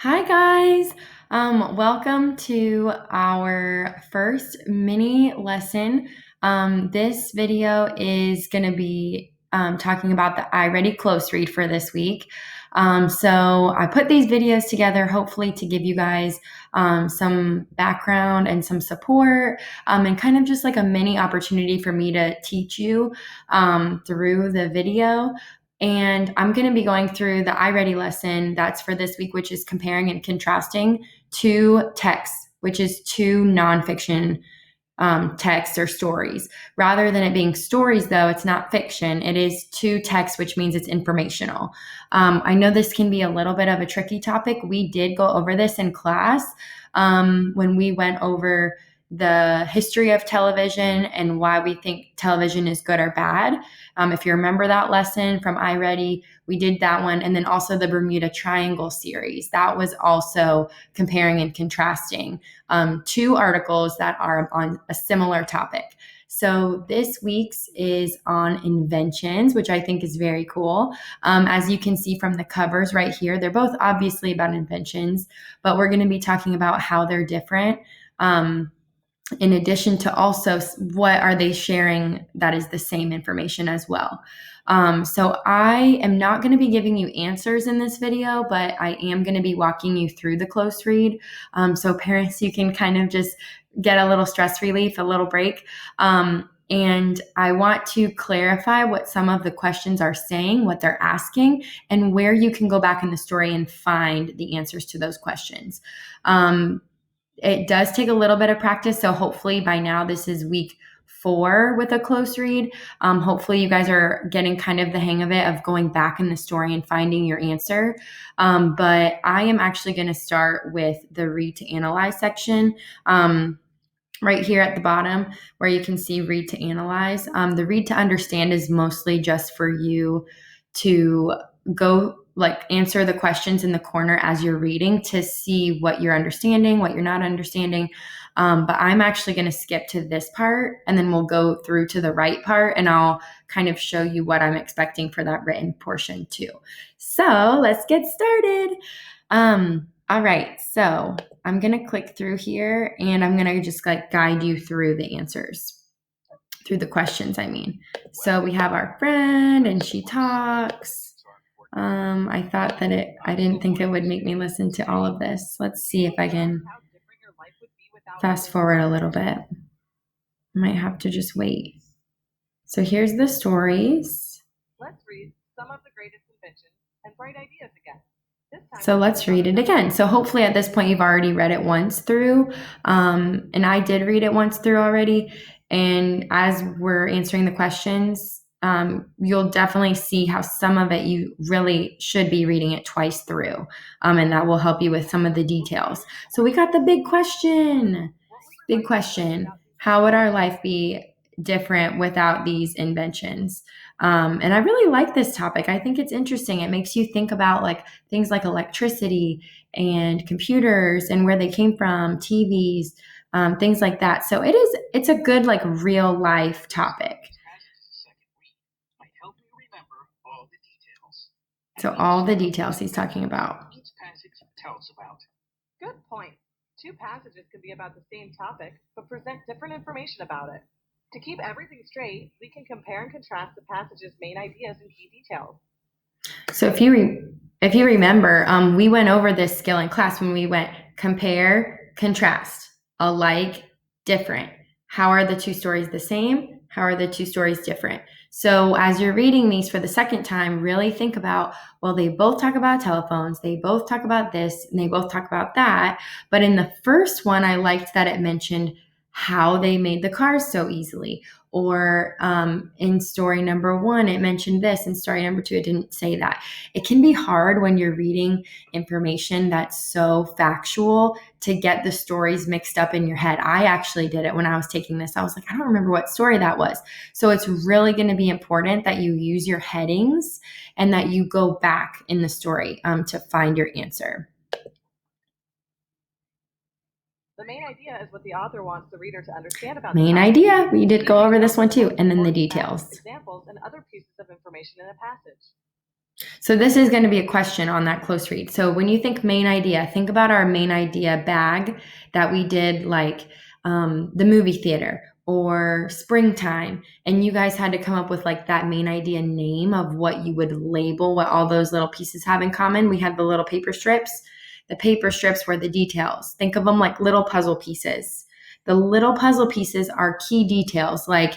Hi, guys. Welcome to our first mini lesson. This video is going to be talking about the iReady close read for this week. So I put these videos together hopefully to give you guys some background and some support and kind of just like a mini opportunity for me to teach you through the video. And I'm going to be going through the iReady lesson that's for this week, which is comparing and contrasting two texts, which is two nonfiction texts or stories. Rather than it being stories, though, it's not fiction. It is two texts, which means it's informational. I know this can be a little bit of a tricky topic. We did go over this in class when we went over the history of television and why we think television is good or bad. If you remember that lesson from iReady, we did that one. And then also the Bermuda Triangle series. That was also comparing and contrasting two articles that are on a similar topic. So this week's is on inventions, which I think is very cool. As you can see from the covers right here, they're both obviously about inventions, but we're going to be talking about how they're different. In addition to also what are they sharing that is the same information as well. So I am not going to be giving you answers in this video, but I am going to be walking you through the close read. So parents, you can kind of just get a little stress relief, a little break. And I want to clarify what some of the questions are saying, what they're asking, and where you can go back in the story and find the answers to those questions. It does take a little bit of practice. So hopefully by now, this is week 4 with a close read. Hopefully you guys are getting kind of the hang of it of going back in the story and finding your answer. But I am actually going to start with the read to analyze section. Right here at the bottom where you can see read to analyze. The read to understand is mostly just for you to go answer the questions in the corner as you're reading to see what you're understanding, what you're not understanding. But I'm actually going to skip to this part and then we'll go through to the right part and I'll kind of show you what I'm expecting for that written portion too. So let's get started. All right, so I'm going to click through here and I'm going to just guide you through the answers, through the questions, I mean. So we have our friend and she talks. I thought that I didn't think it would make me listen to all of this. Let's see if I can fast forward a little bit. Might have to just wait. So here's the stories. Let's read some of the greatest inventions and bright ideas again. So let's read it again. So hopefully at this point you've already read it once through. And I did read it once through already. And as we're answering the questions, you'll definitely see how some of it you really should be reading it twice through. And that will help you with some of the details. So we got the big question. Big question. How would our life be different without these inventions? And I really like this topic. I think it's interesting. It makes you think about things like electricity and computers and where they came from, TVs, things like that. So it's a good real life topic. So all the details he's talking about. Each passage tells about. Good point. Two passages can be about the same topic, but present different information about it. To keep everything straight, we can compare and contrast the passage's main ideas and key details. So if you remember, we went over this skill in class when we went compare, contrast, alike, different. How are the two stories the same? How are the two stories different? So as you're reading these for the second time, really think about, well, they both talk about telephones, they both talk about this, and they both talk about that. But in the first one, I liked that it mentioned how they made the cars so easily. Or in story number 1, it mentioned this. In story number 2, it didn't say that. It can be hard when you're reading information that's so factual to get the stories mixed up in your head. I actually did it when I was taking this. I was like, I don't remember what story that was. So it's really going to be important that you use your headings and that you go back in the story to find your answer. The main idea is what the author wants the reader to understand about main idea. We did go over this one too, and then the details. Examples and other pieces of information in a passage. So this is going to be a question on that close read. So when you think main idea, think about our main idea bag that we did like the movie theater or springtime. And you guys had to come up with like that main idea name of what you would label what all those little pieces have in common. We had the little paper strips. The paper strips were the details. Think of them like little puzzle pieces. The little puzzle pieces are key details like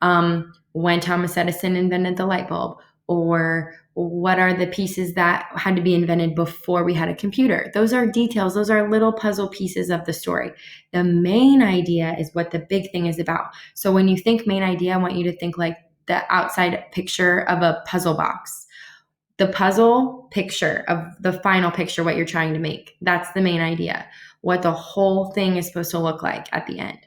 when Thomas Edison invented the light bulb, or what are the pieces that had to be invented before we had a computer. Those are details. Those are little puzzle pieces of the story. The main idea is what the big thing is about. So when you think main idea, I want you to think like the outside picture of a puzzle box. The puzzle picture of the final picture, what you're trying to make. That's the main idea. What the whole thing is supposed to look like at the end.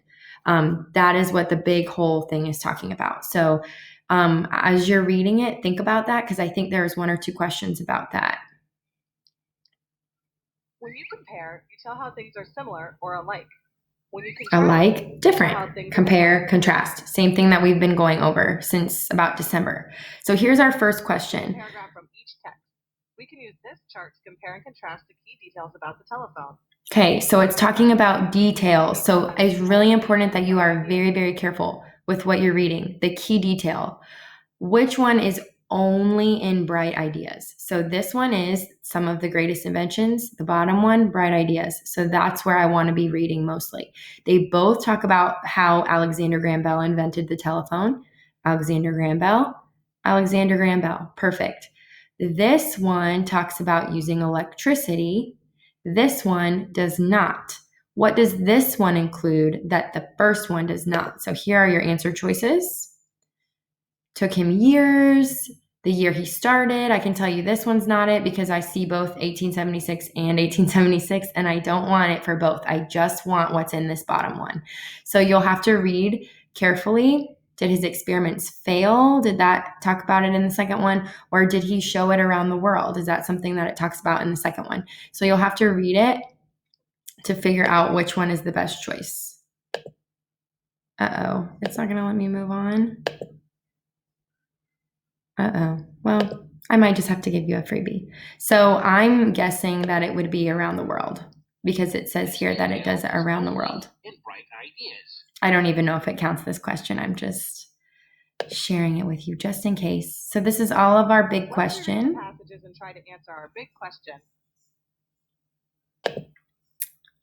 That is what the big whole thing is talking about. So as you're reading it, think about that because I think there's one or two questions about that. When you compare, you tell how things are similar or alike. When you contrast, Alike, different. Compare, contrast. Same thing that we've been going over since about December. So here's our first question. Paragraph from each text. We can use this chart to compare and contrast the key details about the telephone. Okay, so it's talking about details. So it's really important that you are very, very careful with what you're reading. The key detail. Which one is only in Bright Ideas? So this one is Some of the Greatest Inventions. The bottom one, Bright Ideas. So that's where I want to be reading mostly. They both talk about how Alexander Graham Bell invented the telephone. Alexander Graham Bell. Alexander Graham Bell. Perfect. This one talks about using electricity. This one does not. What does this one include that the first one does not? So here are your answer choices. Took him years. The year he started, I can tell you this one's not it because I see both 1876 and 1876 and I don't want it for both. I just want what's in this bottom one. So you'll have to read carefully. Did his experiments fail? Did that talk about it in the second one? Or did he show it around the world? Is that something that it talks about in the second one? So you'll have to read it to figure out which one is the best choice. Uh-oh, it's not going to let me move on. Uh-oh. Well, I might just have to give you a freebie. So I'm guessing that it would be around the world because it says here that it does it around the world. I don't even know if it counts this question. I'm just sharing it with you just in case. So this is all of our big question. Passages and try to answer our big question.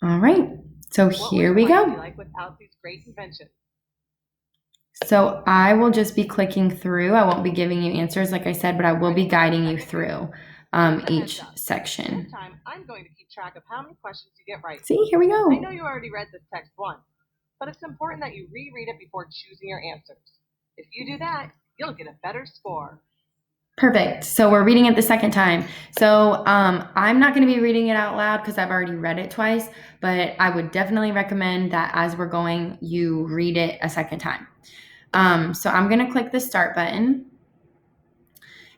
All right. So here we go. Like without these great inventions. So I will just be clicking through. I won't be giving you answers, like I said, but I will be guiding you through each section. This time, I'm going to keep track of how many questions you get right. See, here we go. I know you already read this text once, but it's important that you reread it before choosing your answers. If you do that, you'll get a better score. Perfect. So we're reading it the second time. So I'm not going to be reading it out loud because I've already read it twice, but I would definitely recommend that as we're going, you read it a second time. So I'm going to click the start button.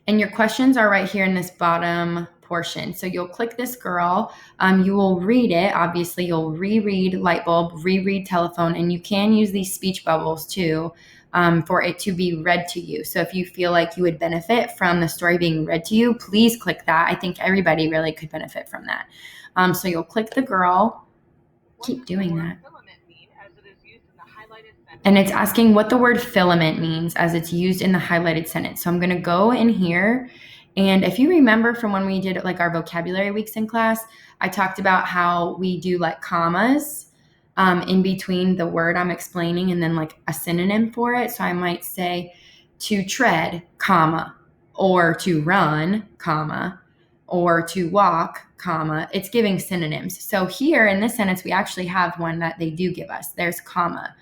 And your questions are right here in this bottom portion. So you'll click this girl. You will read it. Obviously, you'll reread light bulb, reread telephone, and you can use these speech bubbles too for it to be read to you. So if you feel like you would benefit from the story being read to you, please click that. I think everybody really could benefit from that. So you'll click the girl. Keep doing that. And it's asking what the word filament means as it's used in the highlighted sentence. So I'm going to go in here. And if you remember from when we did like our vocabulary weeks in class, I talked about how we do like commas in between the word I'm explaining and then like a synonym for it. So I might say to tread, comma, or to run, comma, or to walk, comma. It's giving synonyms. So here in this sentence, we actually have one that they do give us. There's comma.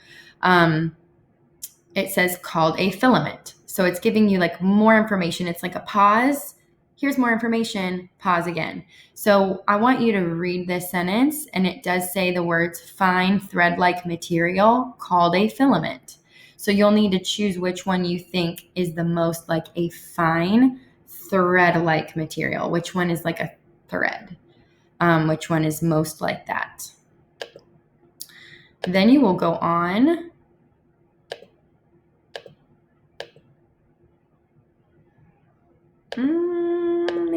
It says called a filament. So it's giving you like more information. It's like a pause. Here's more information, pause again. So I want you to read this sentence, and it does say the words fine thread-like material called a filament. So you'll need to choose which one you think is the most like a fine thread-like material. Which one is like a thread? Which one is most like that? Then you will go on.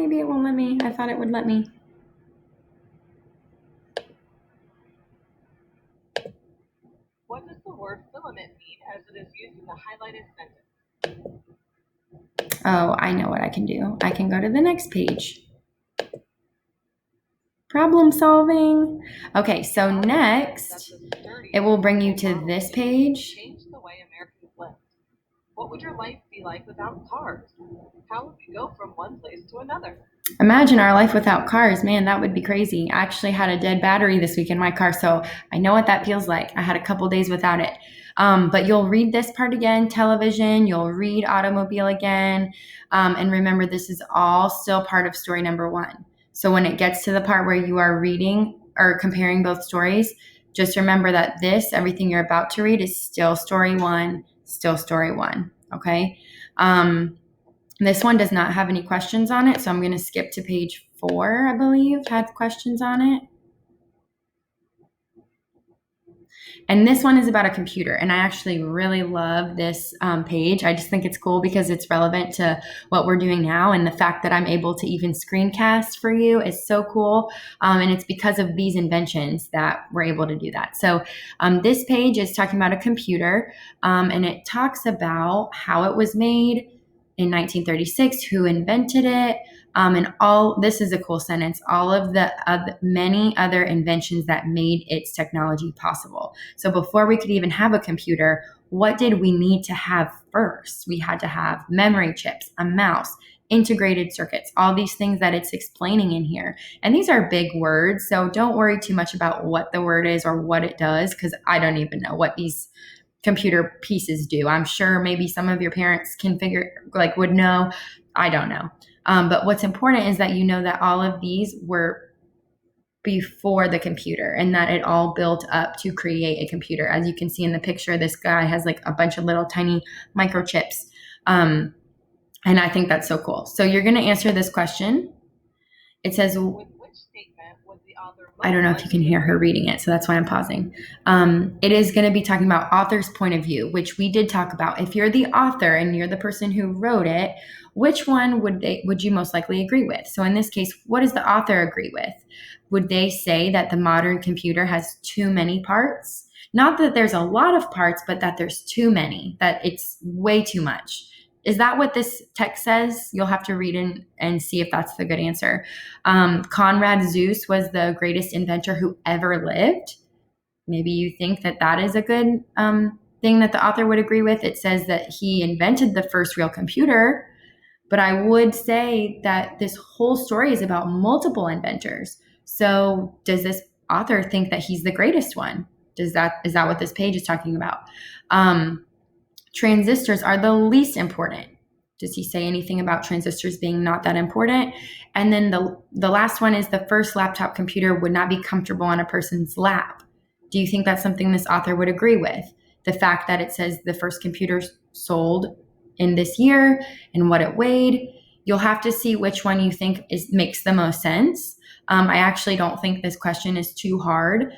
maybe it won't let me. I thought it would let me. What does the word filament mean as it is used in the highlighted sentence? Oh, I know what I can do. I can go to the next page. Problem solving. Okay, so next, it will bring you to this page. Change the way Americans lived. What would your life be like without cars? How would we go from one place to another? Imagine our life without cars. Man, that would be crazy. I actually had a dead battery this week in my car, so I know what that feels like. I had a couple days without it. But you'll read this part again, television, you'll read automobile again. And remember, this is all still part of story number 1. So when it gets to the part where you are reading or comparing both stories, just remember that everything you're about to read is still story 1, still story 1. Okay? This one does not have any questions on it, so I'm going to skip to page 4, I believe, had questions on it. And this one is about a computer, and I actually really love this page. I just think it's cool because it's relevant to what we're doing now, and the fact that I'm able to even screencast for you is so cool, and it's because of these inventions that we're able to do that. So this page is talking about a computer, and it talks about how it was made in 1936, who invented it, and this is a cool sentence, all of the many other inventions that made its technology possible. So before we could even have a computer, what did we need to have first? We had to have memory chips, a mouse, integrated circuits, all these things that it's explaining in here. And these are big words, so don't worry too much about what the word is or what it does, because I don't even know what these computer pieces do. I'm sure maybe some of your parents would know. I don't know. But what's important is that you know that all of these were before the computer and that it all built up to create a computer. As you can see in the picture, this guy has like a bunch of little tiny microchips. And I think that's so cool. So you're going to answer this question. It says, With which statement was the author? I don't know if you can hear her reading it, so that's why I'm pausing. It is going to be talking about author's point of view, which we did talk about. If you're the author and you're the person who wrote it, which one would you most likely agree with? So in this case, what does the author agree with? Would they say that the modern computer has too many parts? Not that there's a lot of parts, but that there's too many, that it's way too much. Is that what this text says? You'll have to read in and see if that's the good answer. Conrad Zuse was the greatest inventor who ever lived. Maybe you think that that is a good thing that the author would agree with. It says that he invented the first real computer, but I would say that this whole story is about multiple inventors. So does this author think that he's the greatest one? Is that what this page is talking about? Transistors are the least important. Does he say anything about transistors being not that important? And then the last one is the first laptop computer would not be comfortable on a person's lap. Do you think that's something this author would agree with? The fact that it says the first computer sold in this year and what it weighed. You'll have to see which one you think makes the most sense. I actually don't think this question is too hard.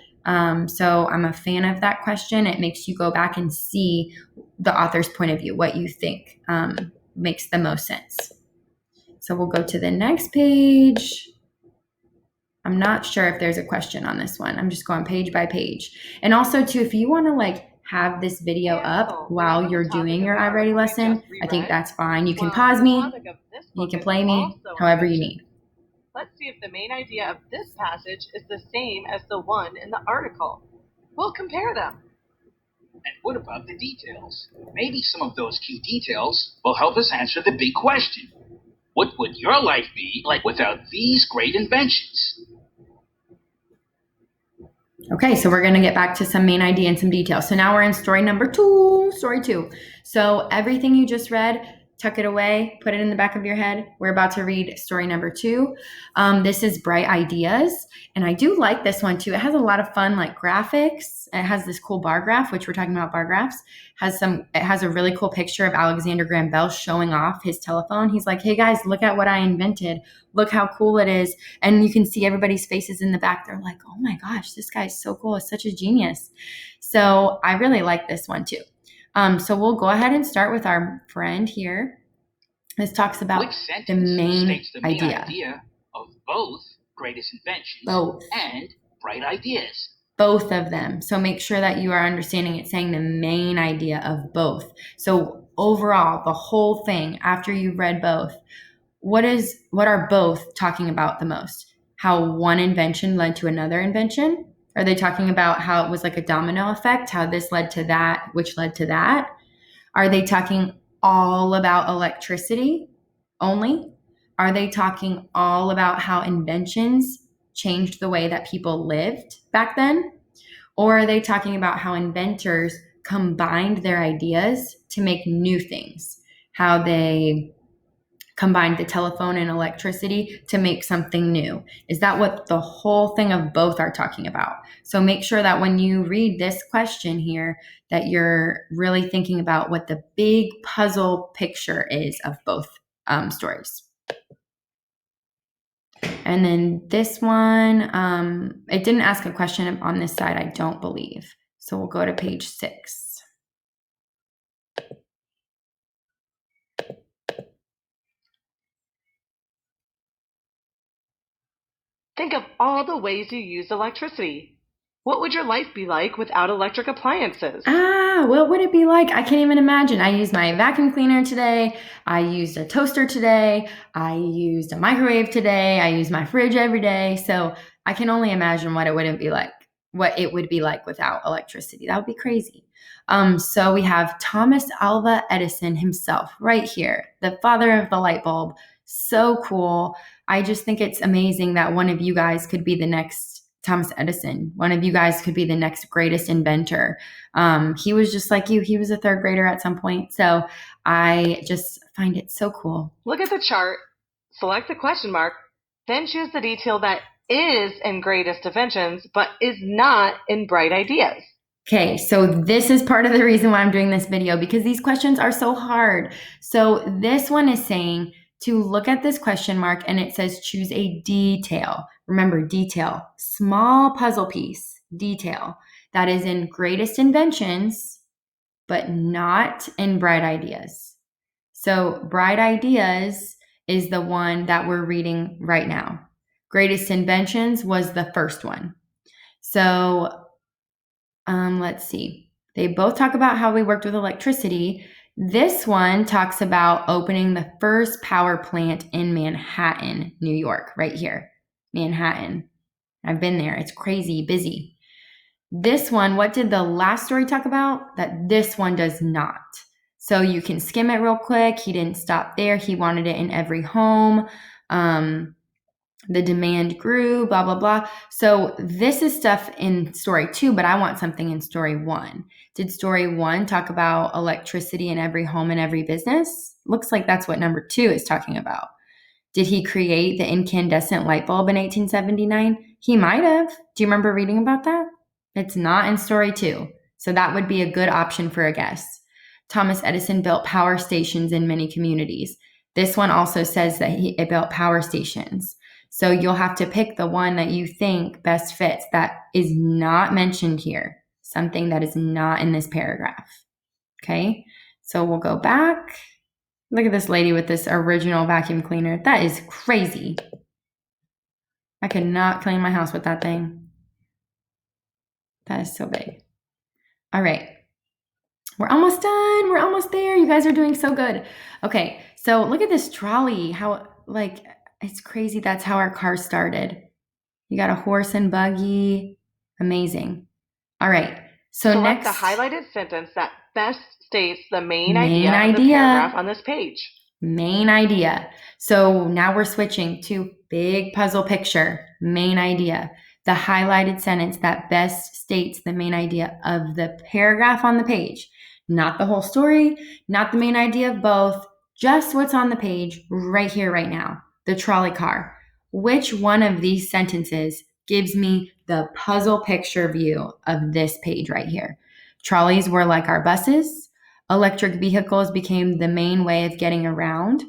So I'm a fan of that question. It makes you go back and see the author's point of view, what you think makes the most sense. So we'll go to the next page. I'm not sure if there's a question on this one. I'm just going page by page. And also too, if you want to have this video up while you're doing your iReady lesson, I think that's fine. You can pause me, you can play me, however you need. Let's see if the main idea of this passage is the same as the one in the article. We'll compare them. And what about the details? Maybe some of those key details will help us answer the big question. What would your life be like without these great inventions? Okay, so we're going to get back to some main idea and some details. So now we're in story number 2, story 2. So everything you just read, tuck it away, put it in the back of your head. We're about to read story number 2. This is Bright Ideas. And I do like this one too. It has a lot of fun graphics. It has this cool bar graph, which we're talking about bar graphs. It has a really cool picture of Alexander Graham Bell showing off his telephone. He's like, hey guys, look at what I invented. Look how cool it is. And you can see everybody's faces in the back. They're like, oh my gosh, this guy's so cool. It's such a genius. So I really like this one too. So we'll go ahead and start with our friend here. This talks about Which sentence the main states the main idea. idea of both greatest inventions Both. and bright ideas? Both of them. So make sure that you are understanding it saying the main idea of both. So overall, the whole thing, after you've read both, what are both talking about the most? How one invention led to another invention? Are they talking about how it was like a domino effect, how this led to that, which led to that? Are they talking all about electricity only? Are they talking all about how inventions changed the way that people lived back then? Or are they talking about how inventors combined their ideas to make new things? How they combined the telephone and electricity to make something new? Is that what the whole thing of both are talking about? So make sure that when you read this question here, that you're really thinking about what the big puzzle picture is of both stories. And then this one, it didn't ask a question on this side, I don't believe. So we'll go to page 6. Think of all the ways you use electricity. What would your life be like without electric appliances? What would it be like? I can't even imagine. I used my vacuum cleaner today. I used a toaster today. I used a microwave today. I use my fridge every day. So I can only imagine what it would be like without electricity. That would be crazy. So we have Thomas Alva Edison himself right here, the father of the light bulb. So cool. I just think it's amazing that one of you guys could be the next Thomas Edison. One of you guys could be the next greatest inventor. He was just like you. He was a third grader at some point. So I just find it so cool. Look at the chart, select the question mark, then choose the detail that is in greatest inventions, but is not in bright ideas. Okay, so this is part of the reason why I'm doing this video, because these questions are so hard. So this one is saying to look at this question mark and it says choose a detail. Remember, detail, small puzzle piece, detail that is in greatest inventions, but not in bright ideas. So bright ideas is the one that we're reading right now. Greatest inventions was the first one. So let's see. They both talk about how we worked with electricity. This one talks about opening the first power plant in Manhattan, New York, right here. Manhattan. I've been there. It's crazy, busy. This one, what did the last story talk about? That this one does not. So you can skim it real quick. He didn't stop there. He wanted it in every home. The demand grew, blah, blah, blah. So this is stuff in story 2, but I want something in story 1. Did story 1 talk about electricity in every home and every business? Looks like that's what number 2 is talking about. Did he create the incandescent light bulb in 1879? He might have. Do you remember reading about that? It's not in story 2. So that would be a good option for a guess. Thomas Edison built power stations in many communities. This one also says that he built power stations. So you'll have to pick the one that you think best fits that is not mentioned here, something that is not in this paragraph. Okay, so we'll go back. Look at this lady with this original vacuum cleaner. That is crazy. I could not clean my house with that thing. That is so big. All right. We're almost done. We're almost there. You guys are doing so good. Okay, so look at this trolley. How, like, it's crazy. That's how our car started. You got a horse and buggy. Amazing. All right. So select next, the highlighted sentence that best states the main idea of the paragraph on this page. Main idea. So now we're switching to big puzzle picture. Main idea. The highlighted sentence that best states the main idea of the paragraph on the page. Not the whole story, not the main idea of both, just what's on the page right here, right now. The trolley car. Which one of these sentences gives me the puzzle picture view of this page right here? Trolleys were like our buses. Electric vehicles became the main way of getting around.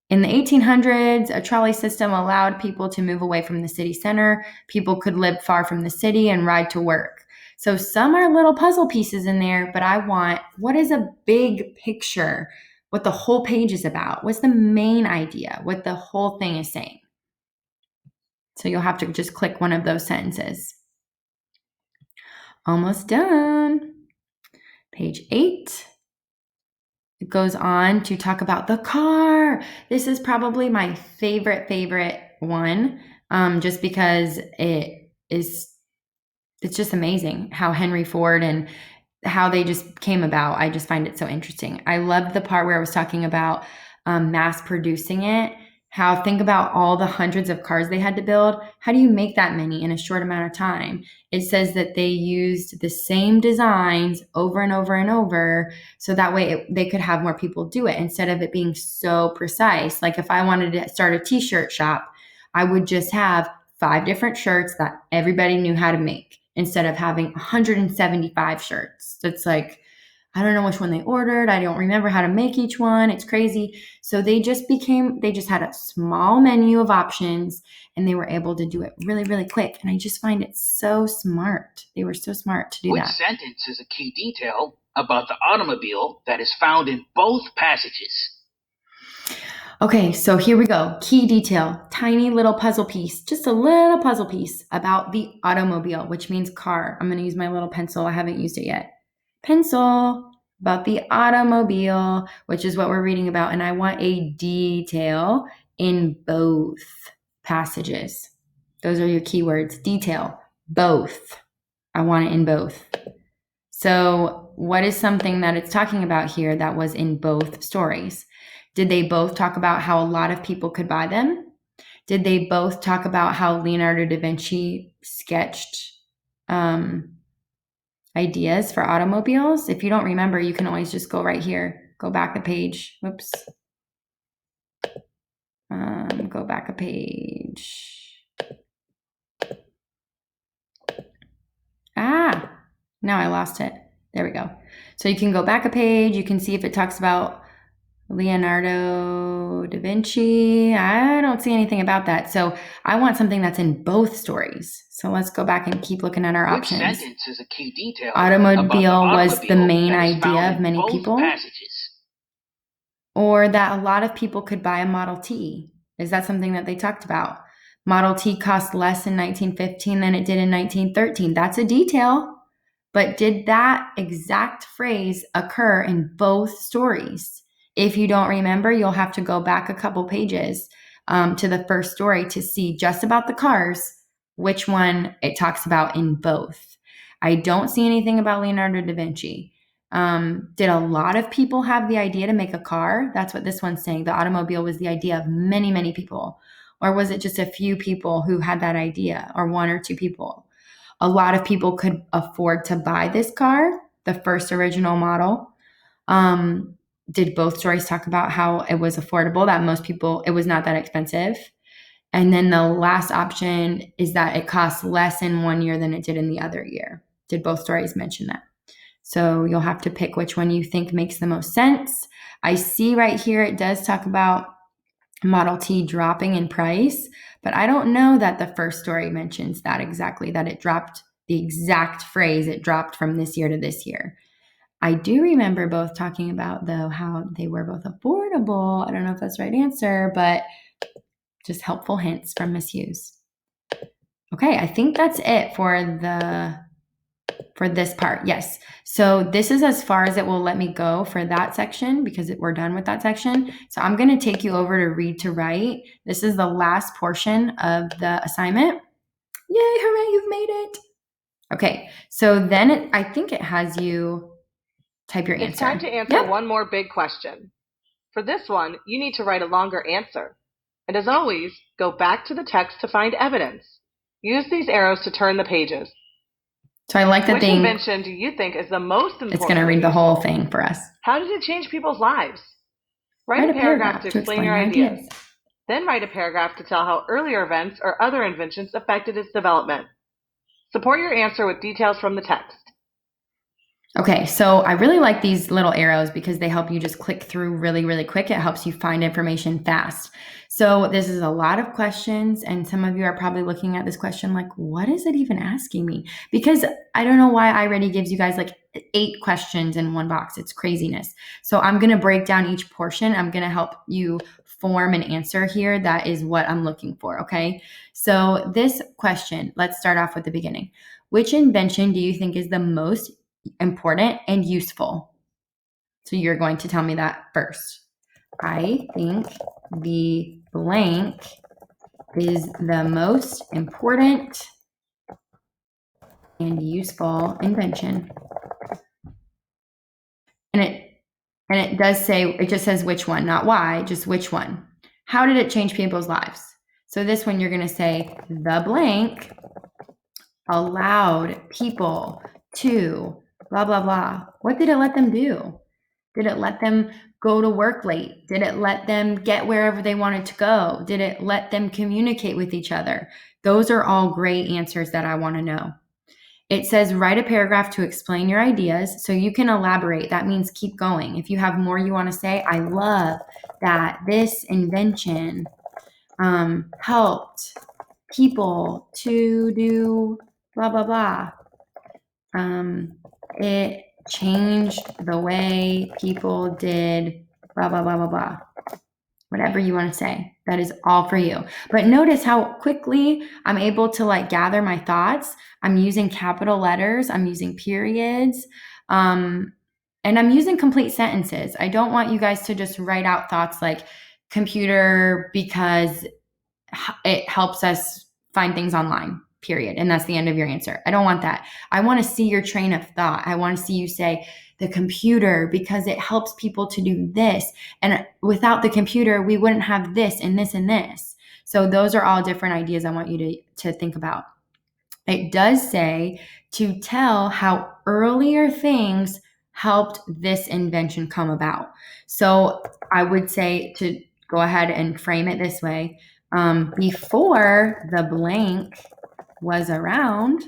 In the 1800s, a trolley system allowed people to move away from the city center. People could live far from the city and ride to work. So some are little puzzle pieces in there, but I want, what is a big picture? what the whole page is about. What's the main idea? What the whole thing is saying. So you'll have to just click one of those sentences. Almost done. Page 8. It goes on to talk about the car. This is probably my favorite one, just because it's just amazing how Henry Ford and how they just came about. I just find it so interesting. I loved the part where I was talking about mass producing it. Think about all the hundreds of cars they had to build. How do you make that many in a short amount of time? It says that they used the same designs over and over and over, so that way they could have more people do it instead of it being so precise. Like if I wanted to start a t-shirt shop, I would just have 5 different shirts that everybody knew how to make instead of having 175 shirts. So it's like, I don't know which one they ordered. I don't remember how to make each one. It's crazy. So they just had a small menu of options and they were able to do it really, really quick. And I just find it so smart. They were so smart to do Which that. sentence is a key detail about the automobile that is found in both passages? Okay, so here we go. Key detail, tiny little puzzle piece, just a little puzzle piece about the automobile, which means car. I'm going to use my little pencil. I haven't used it yet. Pencil, about the automobile, which is what we're reading about. And I want a detail in both passages. Those are your keywords. Detail, both. I want it in both. So what is something that it's talking about here that was in both stories? Did they both talk about how a lot of people could buy them? Did they both talk about how Leonardo da Vinci sketched ideas for automobiles? If you don't remember, you can always just go right here. Go back a page. Whoops. Go back a page. Now I lost it. There we go. So you can go back a page. You can see if it talks about Leonardo da Vinci. I don't see anything about that. So I want something that's in both stories. So let's go back and keep looking at our Which options. sentence is a key detail Automobile was the main that is idea found of in many both people. passages? Or that a lot of people could buy a Model T. Is that something that they talked about? Model T cost less in 1915 than it did in 1913. That's a detail. But did that exact phrase occur in both stories? If you don't remember, you'll have to go back a couple pages to the first story to see just about the cars, which one it talks about in both. I don't see anything about Leonardo da Vinci. Did a lot of people have the idea to make a car? That's what this one's saying. The automobile was the idea of many, many people. Or was it just a few people who had that idea, or 1 or 2 people? A lot of people could afford to buy this car, the first original model. Did both stories talk about how it was affordable, that most people, it was not that expensive? And then the last option is that it costs less in one year than it did in the other year. Did both stories mention that? So you'll have to pick which one you think makes the most sense. I see right here it does talk about Model T dropping in price, but I don't know that the first story mentions that exactly, that it dropped, the exact phrase, it dropped from this year to this year. I do remember both talking about, though, how they were both affordable. I don't know if that's the right answer, but just helpful hints from Miss Hughes. Okay, I think that's it for this part. Yes. So this is as far as it will let me go for that section because we're done with that section. So I'm going to take you over to read to write. This is the last portion of the assignment. Yay, hooray, you've made it. Okay. So then I think it has you type your answer. It's time to answer one more big question. For this one, you need to write a longer answer. And as always, go back to the text to find evidence. Use these arrows to turn the pages. So I like that Which invention do you think is the most important? It's going to read the whole thing for us. How did it change people's lives? Write a paragraph to explain your ideas. Then write a paragraph to tell how earlier events or other inventions affected its development. Support your answer with details from the text. Okay, so I really like these little arrows because they help you just click through really, really quick. It helps you find information fast. So this is a lot of questions, and some of you are probably looking at this question like, what is it even asking me? Because I don't know why iReady gives you guys like 8 questions in one box. It's craziness. So I'm going to break down each portion. I'm going to help you form an answer here. That is what I'm looking for, okay? So this question, let's start off with the beginning. Which invention do you think is the most important and useful? So you're going to tell me that first. I think the blank is the most important and useful invention. And it does say, it just says which one, not why, just which one. How did it change people's lives? So this one you're going to say the blank allowed people to blah, blah, blah. What did it let them do? Did it let them go to work late? Did it let them get wherever they wanted to go? Did it let them communicate with each other? Those are all great answers that I want to know. It says write a paragraph to explain your ideas so you can elaborate. That means keep going. If you have more you want to say, I love that this invention helped people to do blah, blah, blah. It changed the way people did blah, blah, blah, blah, blah. Whatever you want to say, that is all for you. But notice how quickly I'm able to like gather my thoughts. I'm using capital letters. I'm using periods. And I'm using complete sentences. I don't want you guys to just write out thoughts like computer because it helps us find things online, period. And that's the end of your answer. I don't want that. I want to see your train of thought. I want to see you say the computer because it helps people to do this. And without the computer, we wouldn't have this and this and this. So those are all different ideas I want you to think about. It does say to tell how earlier things helped this invention come about. So I would say to go ahead and frame it this way. Before the blank was around,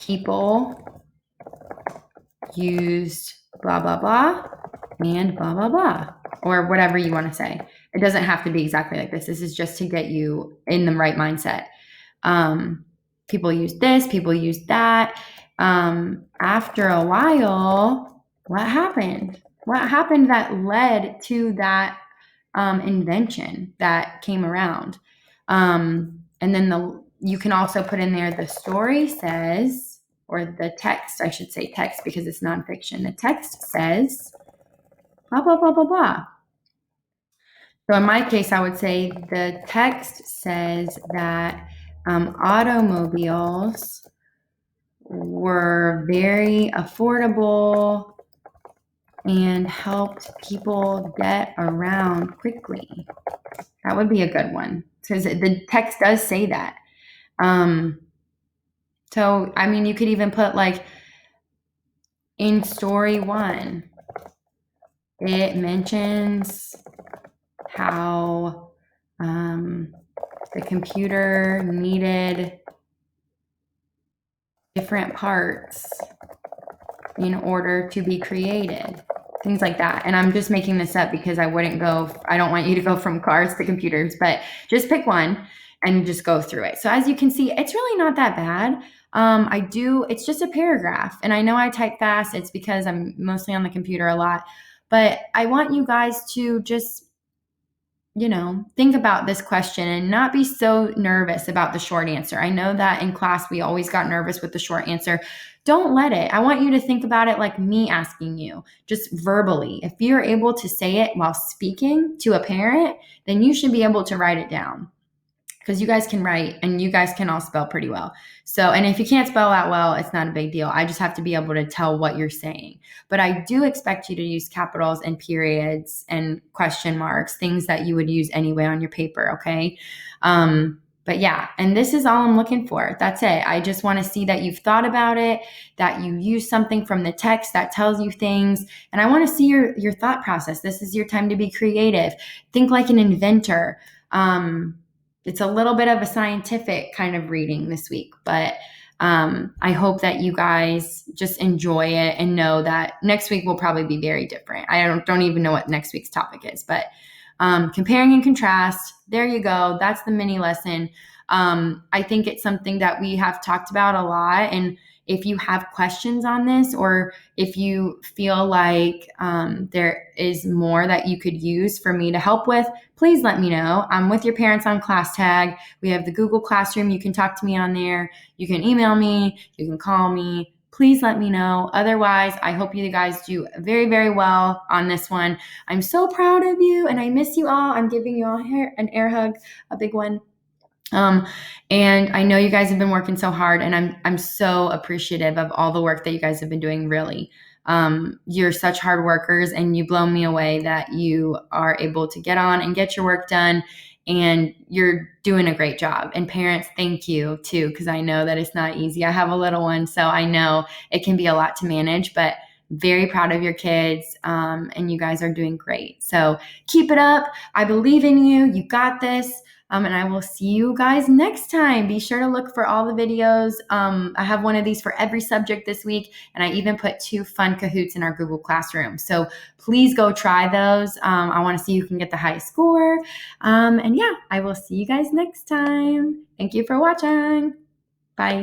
people used blah, blah, blah, and blah, blah, blah, or whatever you want to say. It doesn't have to be exactly like this. This is just to get you in the right mindset. People use this, people use that. After a while, what happened? What happened that led to that invention that came around? And then you can also put in there the story says, or the text, I should say text because it's nonfiction. The text says, blah, blah, blah, blah, blah. So in my case, I would say the text says that automobiles were very affordable and helped people get around quickly. That would be a good one because the text does say that. So, I mean, you could even put like in story 1, it mentions how the computer needed different parts in order to be created. Things like that. And I'm just making this up because I don't want you to go from cars to computers, but just pick one and just go through it. So as you can see, it's really not that bad. It's just a paragraph. And I know I type fast. It's because I'm mostly on the computer a lot. But I want you guys to just, think about this question and not be so nervous about the short answer. I know that in class, we always got nervous with the short answer. Don't let it. I want you to think about it like me asking you, just verbally. If you're able to say it while speaking to a parent, then you should be able to write it down. Because you guys can write and you guys can all spell pretty well. So, and if you can't spell that well, it's not a big deal. I just have to be able to tell what you're saying. But I do expect you to use capitals and periods and question marks, things that you would use anyway on your paper, okay? But yeah, and this is all I'm looking for. That's it. I just want to see that you've thought about it, that you use something from the text that tells you things. And I want to see your thought process. This is your time to be creative. Think like an inventor. It's a little bit of a scientific kind of reading this week, but I hope that you guys just enjoy it and know that next week will probably be very different. I don't even know what next week's topic is, but comparing and contrast, there you go. That's the mini lesson. I think it's something that we have talked about a lot. And if you have questions on this, or if you feel like there is more that you could use for me to help with, please let me know. I'm with your parents on ClassTag. We have the Google Classroom. You can talk to me on there. You can email me. You can call me. Please let me know. Otherwise, I hope you guys do very, very well on this one. I'm so proud of you, and I miss you all. I'm giving you all an air hug, a big one. And I know you guys have been working so hard, and I'm so appreciative of all the work that you guys have been doing, really. You're such hard workers, and you blow me away that you are able to get on and get your work done, and you're doing a great job. And parents, thank you too, because I know that it's not easy. I have a little one, so I know it can be a lot to manage, but very proud of your kids, and you guys are doing great. So keep it up. I believe in you. You got this. And I will see you guys next time. Be sure to look for all the videos. I have one of these for every subject this week, and I even put 2 fun Kahoots in our Google Classroom. So please go try those. I want to see who can get the highest score. And yeah, I will see you guys next time. Thank you for watching. Bye.